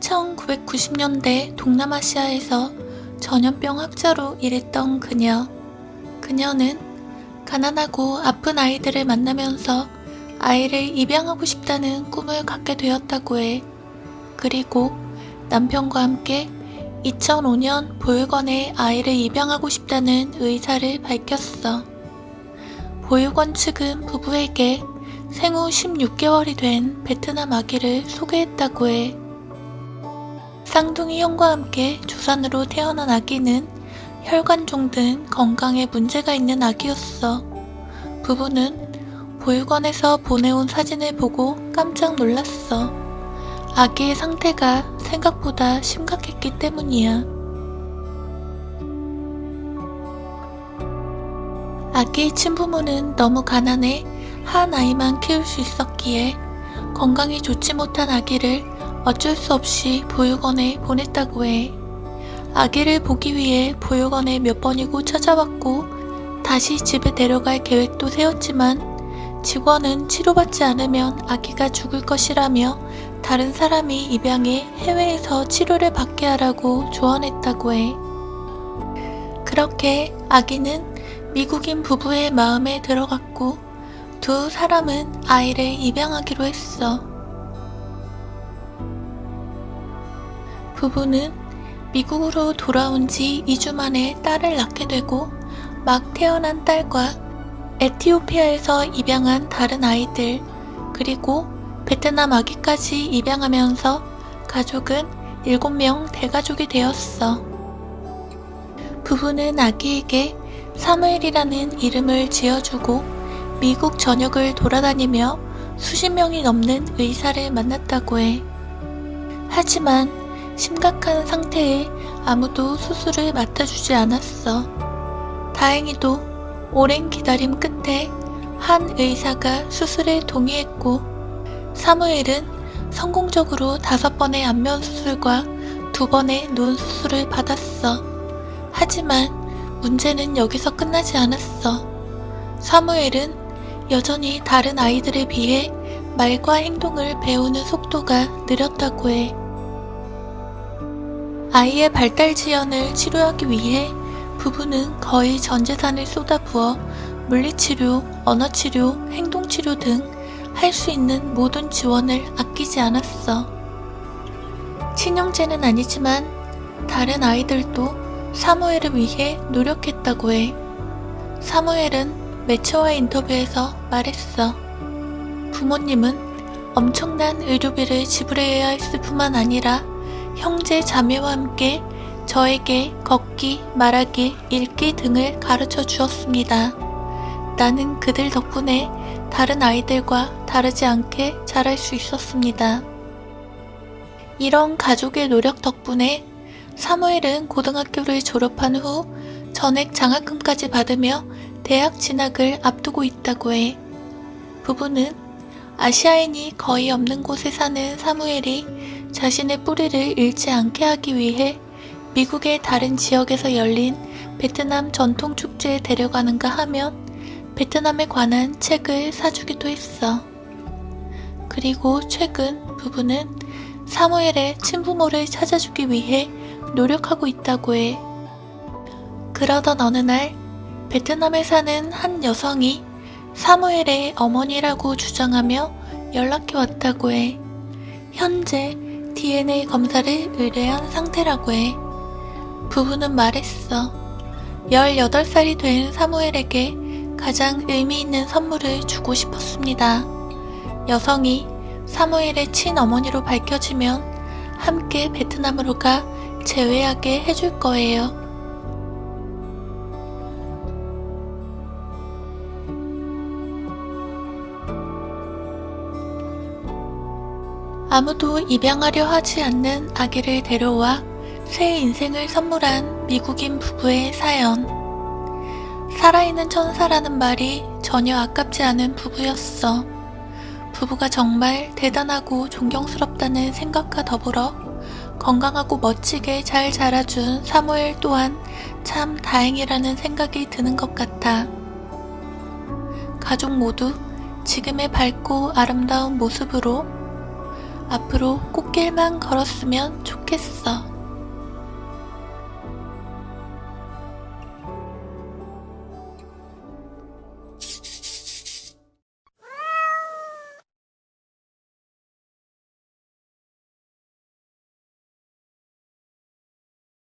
1990년대 동남아시아에서 전염병 학자로 일했던 그녀. 그녀는 가난하고 아픈 아이들을 만나면서 아이를 입양하고 싶다는 꿈을 갖게 되었다고 해. 그리고 남편과 함께 2005년 보육원에 아이를 입양하고 싶다는 의사를 밝혔어. 보육원 측은 부부에게 생후 16개월이 된 베트남 아기를 소개했다고 해. 쌍둥이 형과 함께 조산으로 태어난 아기는 혈관종 등 건강에 문제가 있는 아기였어. 부부는 보육원에서 보내온 사진을 보고 깜짝 놀랐어. 아기의 상태가 생각보다 심각했기 때문이야. 아기의 친부모는 너무 가난해 한 아이만 키울 수 있었기에 건강이 좋지 못한 아기를 어쩔 수 없이 보육원에 보냈다고 해. 아기를 보기 위해 보육원에 몇 번이고 찾아왔고 다시 집에 데려갈 계획도 세웠지만 직원은 치료받지 않으면 아기가 죽을 것이라며 다른 사람이 입양해 해외에서 치료를 받게 하라고 조언했다고 해. 그렇게 아기는 미국인 부부의 마음에 들어갔고 두 사람은 아이를 입양하기로 했어. 부부는 미국으로 돌아온 지 2주 만에 딸을 낳게 되고 막 태어난 딸과 에티오피아에서 입양한 다른 아이들 그리고 베트남 아기까지 입양하면서 가족은 7명 대가족이 되었어. 부부는 아기에게 사무엘이라는 이름을 지어주고 미국 전역을 돌아다니며 수십 명이 넘는 의사를 만났다고 해. 하지만 심각한 상태에 아무도 수술을 맡아주지 않았어. 다행히도 오랜 기다림 끝에 한 의사가 수술에 동의했고 사무엘은 성공적으로 5번의 안면 수술과 2번의 눈 수술을 받았어. 하지만 문제는 여기서 끝나지 않았어. 사무엘은 여전히 다른 아이들에 비해 말과 행동을 배우는 속도가 느렸다고 해. 아이의 발달 지연을 치료하기 위해 부부는 거의 전 재산을 쏟아부어 물리치료, 언어치료, 행동치료 등 할 수 있는 모든 지원을 아끼지 않았어. 친형제는 아니지만 다른 아이들도 사무엘을 위해 노력했다고 해. 사무엘은 매체와의 인터뷰에서 말했어. 부모님은 엄청난 의료비를 지불해야 했을 뿐만 아니라 형제 자매와 함께 저에게 걷기, 말하기, 읽기 등을 가르쳐 주었습니다. 나는 그들 덕분에 다른 아이들과 다르지 않게 자랄 수 있었습니다. 이런 가족의 노력 덕분에 사무엘은 고등학교를 졸업한 후 전액 장학금까지 받으며 대학 진학을 앞두고 있다고 해. 부부는 아시아인이 거의 없는 곳에 사는 사무엘이 자신의 뿌리를 잃지 않게 하기 위해 미국의 다른 지역에서 열린 베트남 전통 축제에 데려가는가 하면 베트남에 관한 책을 사주기도 했어. 그리고 최근 부부는 사무엘의 친부모를 찾아주기 위해 노력하고 있다고 해. 그러던 어느 날 베트남에 사는 한 여성이 사무엘의 어머니라고 주장하며 연락해 왔다고 해. 현재 DNA 검사를 의뢰한 상태라고 해. 부부는 말했어. 18살이 된 사무엘에게 가장 의미 있는 선물을 주고 싶었습니다. 여성이 사무엘의 친어머니로 밝혀지면 함께 베트남으로 가 재회하게 해줄 거예요. 아무도 입양하려 하지 않는 아기를 데려와 새 인생을 선물한 미국인 부부의 사연. 살아있는 천사라는 말이 전혀 아깝지 않은 부부였어. 부부가 정말 대단하고 존경스럽다는 생각과 더불어 건강하고 멋지게 잘 자라준 사무엘 또한 참 다행이라는 생각이 드는 것 같아. 가족 모두 지금의 밝고 아름다운 모습으로 앞으로 꽃길만 걸었으면 좋겠어.